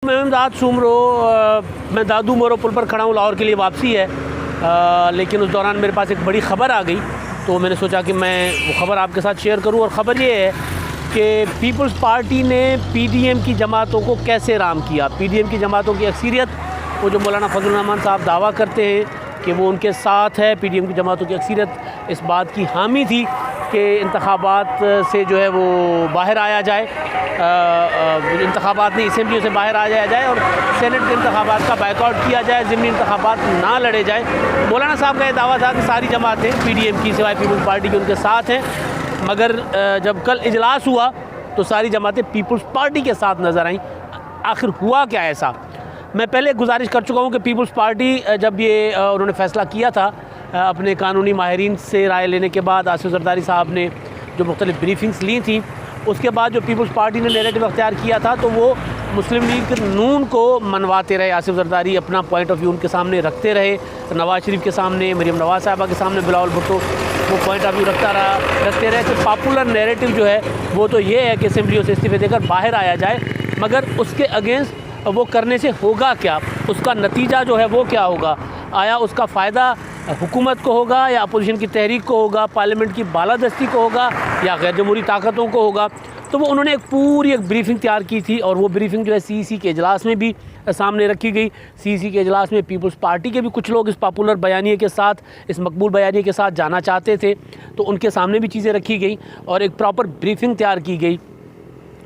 मैं इमदाद सुमरो मैं दादू मोरो पुल पर खड़ा हूँ, लाहौर के लिए वापसी है। लेकिन उस दौरान मेरे पास एक बड़ी ख़बर आ गई, तो मैंने सोचा कि मैं वो ख़बर आपके साथ शेयर करूँ। और ख़बर ये है कि पीपल्स पार्टी ने पीडीएम की जमातों को कैसे राम किया। पीडीएम की जमातों की अक्सरियत, वो जो मौलाना फजल रहमान साहब दावा करते हैं कि वो उनके साथ है, पीडीएम की जमातों की अक्सरियत इस बात की हामी थी कि इंतखाबात से जो है वो बाहर आया जाए, इंतखाबात नहीं, असेंबलियों से बाहर आ जाया जाए और सेनेट के इंतखाबात का बायकॉट किया जाए, ज़िमनी इंतखाबात ना लड़े जाए। मौलाना साहब का ये दावा था कि सारी जमातें पीडीएम की सिवाय पीपल्स पार्टी की उनके साथ हैं, मगर जब कल इजलास हुआ तो सारी जमातें पीपल्स पार्टी के साथ नज़र आईं। आखिर हुआ क्या ऐसा? मैं पहले गुजारिश कर चुका हूँ कि पीपल्स पार्टी जब ये उन्होंने फ़ैसला किया था अपने कानूनी माहिरीन से राय लेने के बाद, आसिफ जरदारी साहब ने जो मुख्तलिफ ब्रीफिंग्स ली थी, उसके बाद जो पीपल्स पार्टी ने नैरेटिव अख्तियार किया था तो वो मुस्लिम लीग नून को मनवाते रहे। आसिफ जरदारी अपना पॉइंट ऑफ व्यू उनके सामने रखते रहे, नवाज़ शरीफ के सामने, मरीम नवाज़ साहबा के सामने बिलावल भुट्टो वो पॉइंट ऑफ व्यू रखते रहे कि पॉपुलर नैरेटिव जो है वो तो ये है कि असेंबलियों से इस्तीफे देकर बाहर आया जाए, मगर उसके अगेंस्ट वो करने से होगा क्या, उसका नतीजा जो है वो क्या होगा, आया उसका फ़ायदा हुकूमत को होगा या अपोजिशन की तहरीक को होगा, पार्लियामेंट की बालादस्ती को होगा या गैर जमहूरी ताकतों को होगा। तो वो उन्होंने एक ब्रीफिंग तैयार की थी और वो ब्रीफिंग जो है सीईसी के इजलास में भी सामने रखी गई। सीईसी के इजलास में पीपल्स पार्टी के भी कुछ लोग इस पॉपुलर बयानिए के साथ, इस मकबूल बयानिए के साथ जाना चाहते थे, तो उनके सामने भी चीज़ें रखी गई और एक प्रॉपर ब्रीफिंग तैयार की गई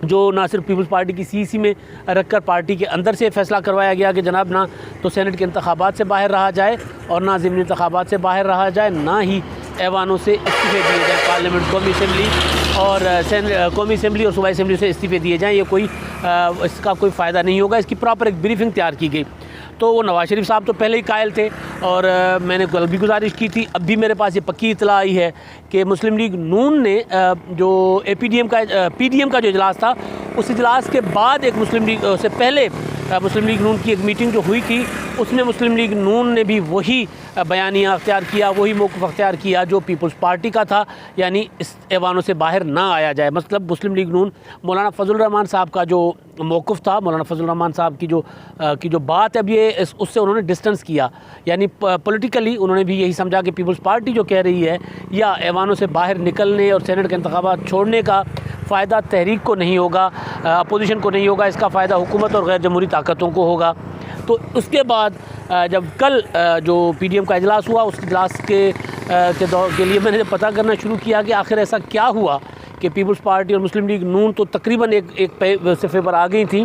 जो ना सिर्फ पीपल्स पार्टी की सीईसी में रखकर पार्टी के अंदर से फ़ैसला करवाया गया कि जनाब ना तो सेनेट के इंतखाबात से बाहर रहा जाए और ना ज़िमनी इंतखाबात से बाहर रहा जाए, ना ही ऐवानों से इस्तीफ़े दिए जाए, पार्लियामेंट कौमी असेंबली और सूबाई असेंबली से इस्तीफ़े दिए जाएँ। ये कोई इसका कोई फ़ायदा नहीं होगा। इसकी प्रॉपर एक ब्रीफिंग तैयार की गई। तो वो नवाज़ शरीफ साहब तो पहले ही कायल थे और मैंने कल भी गुजारिश की थी, अब भी मेरे पास ये पक्की इतला आई है कि मुस्लिम लीग नून ने जो पीडीएम का जो इजलास था, उस इजलास के बाद एक मुस्लिम लीग से पहले मुस्लिम लीग नून की एक मीटिंग जो हुई थी, उसमें मुस्लिम लीग नून ने भी वही बयानिया अख्तियार किया, वही मौक़िफ़ अख्तियार किया जो पीपल्स पार्टी का था, यानी इस ऐवानों से बाहर ना आया जाए। मतलब मुस्लिम लीग नून मौलाना फजल रहमान साहब का जो मौक़िफ़ था, मौलाना फजल रहमान साहब की जो बात है, अब ये उससे उन्होंने डिस्टेंस किया, यानी पॉलिटिकली उन्होंने भी यही समझा कि पीपल्स पार्टी जो कह रही है या ऐवानों से बाहर निकलने और सेनेट के इंतखाबात छोड़ने का फ़ायदा तहरीक को नहीं होगा, अपोजिशन को नहीं होगा, इसका फ़ायदा हुकूमत और गैर जमहूरी ताकतों को होगा। तो उसके बाद जब कल जो पीडीएम का इजलास हुआ, उस इजलास के लिए मैंने पता करना शुरू किया कि आखिर ऐसा क्या हुआ कि पीपल्स पार्टी और मुस्लिम लीग नून तो तकरीबन एक सिफे पर आ गई थी,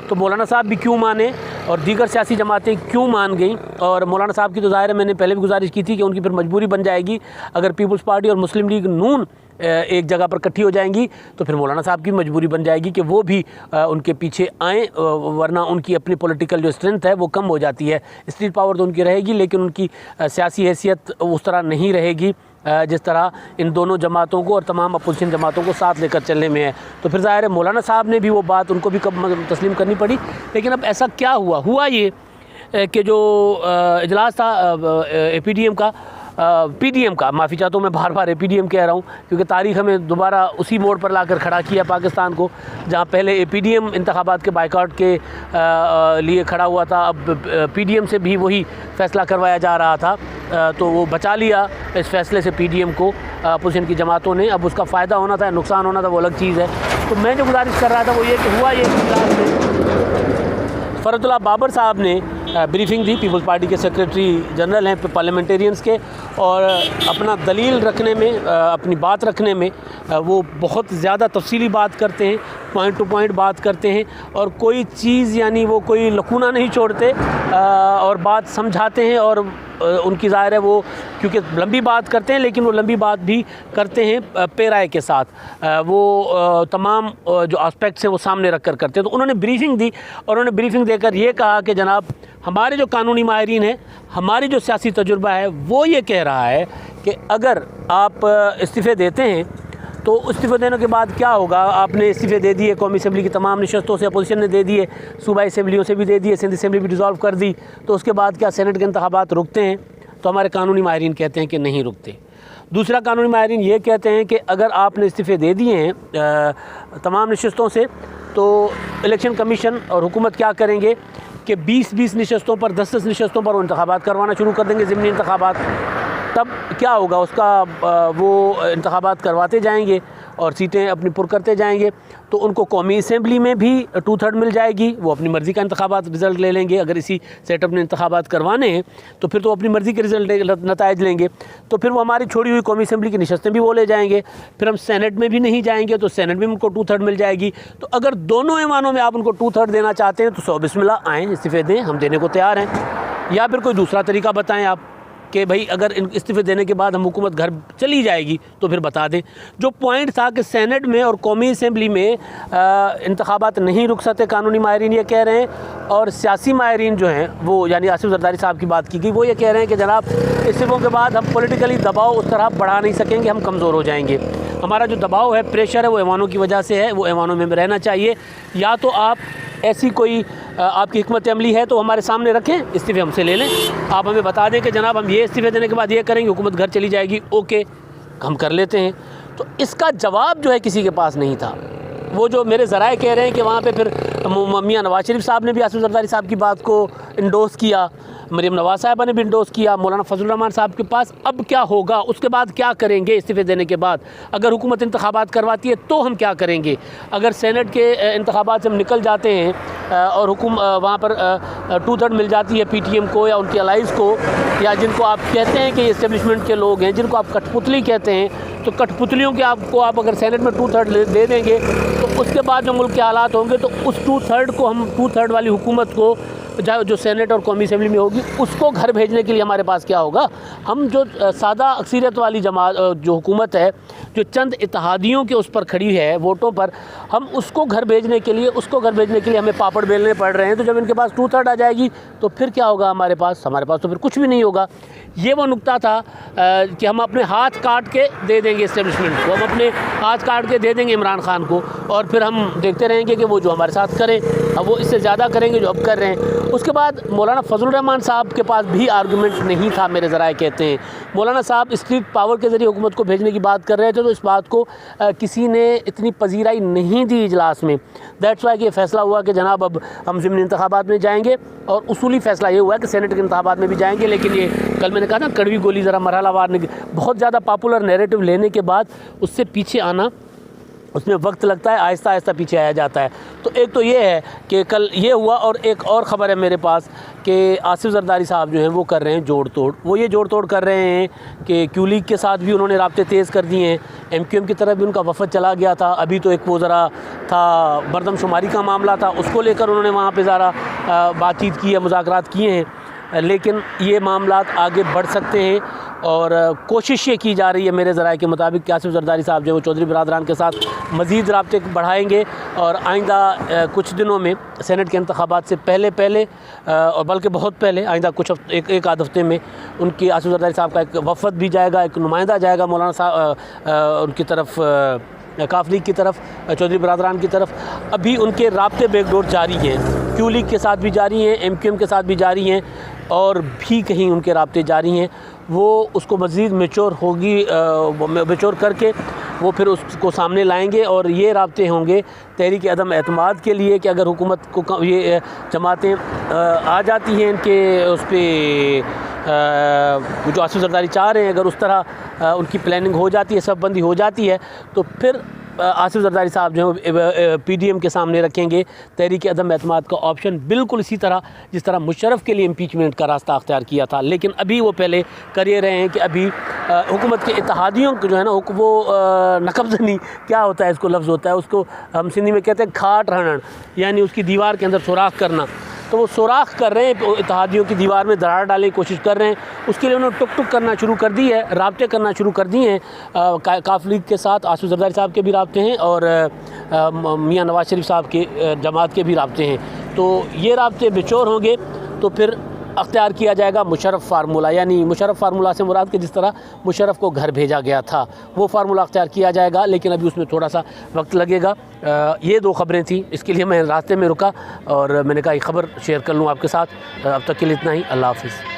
तो मौलाना साहब भी क्यों माने और दीगर सियासी जमातें क्यों मान गईं। और मौलाना साहब की तो ज़ाहिर है मैंने पहले भी गुजारिश की थी कि उनकी फिर मजबूरी बन जाएगी, अगर पीपल्स पार्टी और मुस्लिम लीग नून एक जगह पर इकट्ठी हो जाएंगी तो फिर मौलाना साहब की मजबूरी बन जाएगी कि वो भी उनके पीछे आएँ, वरना उनकी अपनी पॉलिटिकल जो स्ट्रेंथ है वो कम हो जाती है। स्ट्रीट पावर तो उनकी रहेगी लेकिन उनकी सियासी हैसियत उस तरह नहीं रहेगी जिस तरह इन दोनों जमातों को और तमाम अपोजिशन जमातों को साथ लेकर चलने में है। तो फिर ज़ाहिर है मौलाना साहब ने भी वो बात उनको भी कब तस्लीम करनी पड़ी। लेकिन अब ऐसा क्या हुआ ये कि जो इजलास था पीडीएम का, माफ़ी चाहता हूँ मैं बार बार पीडीएम कह रहा हूँ क्योंकि तारीख़ हमें दोबारा उसी मोड़ पर लाकर खड़ा किया पाकिस्तान को, जहाँ पहले पीडीएम इंतखाबात के बायकॉट के लिए खड़ा हुआ था, अब पीडीएम से भी वही फ़ैसला करवाया जा रहा था, तो वो बचा लिया इस फ़ैसले से पीडीएम को अपोजिशन की जमातों ने। अब उसका फ़ायदा होना था, नुकसान होना था, वो अलग चीज़ है। तो मैं जो गुजारिश कर रहा था वो ये कि हुआ ये इजलास में फ़रतुल्लाह बाबर साहब ने ब्रीफिंग दी, पीपल्स पार्टी के सेक्रेटरी जनरल हैं पार्लियामेंटेरियंस के, और अपना दलील रखने में, अपनी बात रखने में वो बहुत ज़्यादा तफसीली बात करते हैं, पॉइंट टू पॉइंट बात करते हैं और कोई चीज़ यानी वो कोई लकूना नहीं छोड़ते और बात समझाते हैं। और उनकी ज़ाहिर है वो क्योंकि लंबी बात करते हैं लेकिन वो लंबी बात भी करते हैं पेराए के साथ, वो तमाम जो एस्पेक्ट्स हैं वो सामने रख कर करते हैं। तो उन्होंने ब्रीफिंग दी और उन्होंने ब्रीफिंग देकर ये कहा कि जनाब हमारे जो कानूनी माहिरीन हैं, हमारी जो सियासी तजुर्बा है वो ये कह रहा है कि अगर आप इस्तीफ़े देते हैं तो इस्तीफ़े देने के बाद क्या होगा। आपने इस्तीफ़े दे दिए, कौमी असेंबली की तमाम नशस्तों से अपोजिशन ने दे दिए, सूबाई असेंबलियों से भी दे दिए, सिंध असेंबली भी डिज़ोल्व कर दी, तो उसके बाद क्या सेनेट के इंतखाबात रुकते हैं? तो हमारे कानूनी माहिरीन कहते हैं कि नहीं रुकते। दूसरा कानूनी माहिरीन ये कहते हैं कि अगर आपने इस्तीफ़े दे दिए हैं तमाम नशस्तों से तो इलेक्शन कमीशन और हुकूमत क्या करेंगे कि 20-20 नशस्तों पर 10-10 नशस्तों पर वो इंतखाबात करवाना शुरू कर देंगे, ज़िमनी इंतखाबात। तब क्या होगा, उसका वो इंतखाबात करवाते जाएंगे और सीटें अपनी पुर करते जाएंगे, तो उनको कौमी असम्बली में भी 2/3 मिल जाएगी। वो अपनी मर्ज़ी का इंतखाबात रिज़ल्ट ले लेंगे। अगर इसी सेटअप में इंतखाबात करवाने हैं तो फिर तो अपनी मर्ज़ी के रिज़ल्ट नताइज लेंगे, तो फिर वो हमारी छोड़ी हुई कौमी असम्बली की नशस्तें भी वो ले जाएंगे। फिर हम सेनेट में भी नहीं जाएंगे तो सेनेट में उनको 2/3 मिल जाएगी। तो अगर दोनों ऐवानों में आप उनको 2/3 देना चाहते हैं तो 100 बिस्मिल्लाह आएँ, इस्तीफ़े दें, हम देने को तैयार हैं। या फिर कोई दूसरा तरीका बताएँ आप कि भाई अगर इस्तीफ़े देने के बाद हम हुकूमत घर चली जाएगी तो फिर बता दें। जो पॉइंट था कि सेनेट में और कौमी असम्बली में इंतखाबात नहीं रुक सकते, कानूनी माहिरीन ये कह रहे हैं, और सियासी माहिरीन जो हैं वो यानी आसिफ जरदारी साहब की बात की गई, वो ये कह रहे हैं कि जनाब इस्तीफ़ों के बाद हम पॉलिटिकली दबाव उस तरह बढ़ा नहीं सकेंगे, हम कमज़ोर हो जाएंगे। हमारा जो दबाव है, प्रेशर है, वो ऐवानों की वजह से है, वो ऐवानों में रहना चाहिए। या तो आप ऐसी कोई आपकी हिकमत अमली है तो हमारे सामने रखें, इस्तीफ़े हमसे ले लें। आप हमें बता दें कि जनाब हम ये इस्तीफ़े देने के बाद ये करेंगे, हुकूमत घर चली जाएगी, ओके, हम कर लेते हैं। तो इसका जवाब जो है किसी के पास नहीं था। वो जो मेरे ज़राए कह रहे हैं कि वहाँ पे फिर मियां नवाज शरीफ साहब ने भी आसिफ जरदारी साहब की बात को इंडोर्स किया, मरीम नवाज साहिबा ने भी इंडोर्स किया, मौलाना फजलुर रहमान साहब के पास अब क्या होगा, उसके बाद क्या करेंगे, इस्तीफ़े देने के बाद अगर हुकूमत इंतखाबात करवाती है तो हम क्या करेंगे। अगर सेनेट के इंतखाबात से हम निकल जाते हैं और वहाँ पर 2/3 मिल जाती है PTM को या उनकी अलाइज़ को, या जिनको आप कहते हैं कि इस्टेब्लिशमेंट के लोग हैं, जिनको आप कठपुतली कहते हैं, तो कठपुतलियों के आप अगर सेनेट में 2/3 दे देंगे तो उसके बाद जो मुल्क के हालात होंगे तो उस 2/3 को हम 2/3 वाली हुकूमत को जो सेनेट और कौमी असम्बली में होगी उसको घर भेजने के लिए हमारे पास क्या होगा। हम जो सादा अक्सरियत वाली जमात जो हुकूमत है, जो चंद इत्तेहादियों के उस पर खड़ी है वोटों पर, हम उसको घर भेजने के लिए हमें पापड़ बेलने पड़ रहे हैं। तो जब इनके पास 2/3 आ जाएगी तो फिर क्या होगा हमारे पास तो फिर कुछ भी नहीं होगा। ये वो नुक्ता था कि हम अपने हाथ काट के दे देंगे इस्टेब्लिशमेंट को, हम अपने हाथ काट के दे देंगे इमरान खान को, और फिर हम देखते रहेंगे कि वो जो हमारे साथ करें, अब वो इससे ज़्यादा करेंगे जो अब कर रहे हैं। उसके बाद मौलाना फजलुर रहमान साहब के पास भी आर्गूमेंट नहीं था, मेरे ज़राए कहते हैं। मौलाना साहब स्ट्रीट पावर के ज़रिए हुकूमत को भेजने की बात कर रहे थे, तो इस बात को किसी ने इतनी पजीराई नहीं दी इजलास में। दैट्स वाई कि ये फ़ैसला हुआ कि जनाब अब हम ज़िमनी इंतखाबात में जाएंगे, और उसूली फ़ैसला ये हुआ है कि सेनेट के इंतखाबात में भी जाएंगे। लेकिन ये कल मैंने कहा ना, कड़वी गोली ज़रा मरहलावार बहुत ज़्यादा पॉपुलर नैरेटिव लेने के बाद उससे पीछे आना, उसमें वक्त लगता है, आहिस्ता आहिस्ता पीछे आया जाता है। तो एक तो ये है कि कल ये हुआ, और एक और ख़बर है मेरे पास कि आसिफ जरदारी साहब जो हैं वो कर रहे हैं जोड़ तोड़। वो ये जोड़ तोड़ कर रहे हैं कि क्यू लीग के साथ भी उन्होंने राब्ते तेज़ कर दिए हैं, MQM की तरफ भी उनका वफ़द चला गया था। अभी तो एक वो ज़रा था मरदमशुमारी का मामला था, उसको लेकर उन्होंने वहाँ पर ज़रा बातचीत की है, मुज़ाकरात किए हैं। लेकिन ये मामलात आगे बढ़ सकते हैं, और कोशिश ये की जा रही है मेरे ज़राए के मुताबिक कि आसिफ जरदारी साहब जो वो चौधरी बरादरान के साथ मज़ीद राब्ते बढ़ाएंगे, और आइंदा कुछ दिनों में सेनेट के इंतखाबात से पहले और बल्कि बहुत पहले, आइंदा कुछ एक आध हफ्ते में उनकी आसिफ जरदारी साहब का एक वफ़द भी जाएगा, एक नुमाइंदा जाएगा मौलाना साहब उनकी तरफ, काफ लीग की तरफ, चौधरी बरादरान की तरफ। अभी उनके राब्ते बैकडोर जारी हैं, क्यू लीग के साथ भी जारी हैं, MQM के साथ भी जारी हैं, और भी कहीं उनके राब्ते जारी हैं। वो उसको मज़ीद मैच्योर करके वो फिर उसको सामने लाएंगे, और ये राब्ते होंगे तहरीक अदम एतमाद के लिए कि अगर हुकूमत को ये जमातें आ जाती हैं इनके उस पर जो आसिफ जरदारी चाह रहे हैं, अगर उस तरह उनकी प्लानिंग हो जाती है, सब बंदी हो जाती है, तो फिर आसिफ जरदारी साहब जो है PDM के सामने रखेंगे तहरीक अदम एतमाद का ऑप्शन, बिल्कुल इसी तरह जिस तरह मुशर्रफ के लिए इम्पीचमेंट का रास्ता अख्तियार किया था। लेकिन अभी वो पहले कर ये रहे हैं कि अभी हुकूमत के इत्तेहादियों को जो है ना, वो नकबज़नी क्या होता है, इसको लफ्ज़ होता है, उसको हम सिंधी में कहते हैं खाट रहना, यानी उसकी दीवार के अंदर सुराख करना। तो वो सुराख कर रहे हैं, इत्तेहादियों की दीवार में दरार डालने की कोशिश कर रहे हैं। उसके लिए उन्होंने टुक टुक करना शुरू कर दी है, राब्ते करना शुरू कर दिए हैं। काफ लीग के साथ आसिफ जरदारी साहब के भी राब्ते हैं, और मियां नवाज शरीफ साहब के जमात के भी राब्ते हैं। तो ये राब्ते बेचोर होंगे तो फिर अख्तियार किया जाएगा मुशर्रफ फार्मूला, यानी मुशर्रफ फार्मूला से मुराद के जिस तरह मुशर्रफ को घर भेजा गया था वो फार्मूला अख्तियार किया जाएगा। लेकिन अभी उसमें थोड़ा सा वक्त लगेगा। ये दो ख़बरें थी, इसके लिए मैं रास्ते में रुका और मैंने कहा ये ख़बर शेयर कर लूँ आपके साथ। अब तक के लिए इतना ही। अल्लाह हाफ़िज़।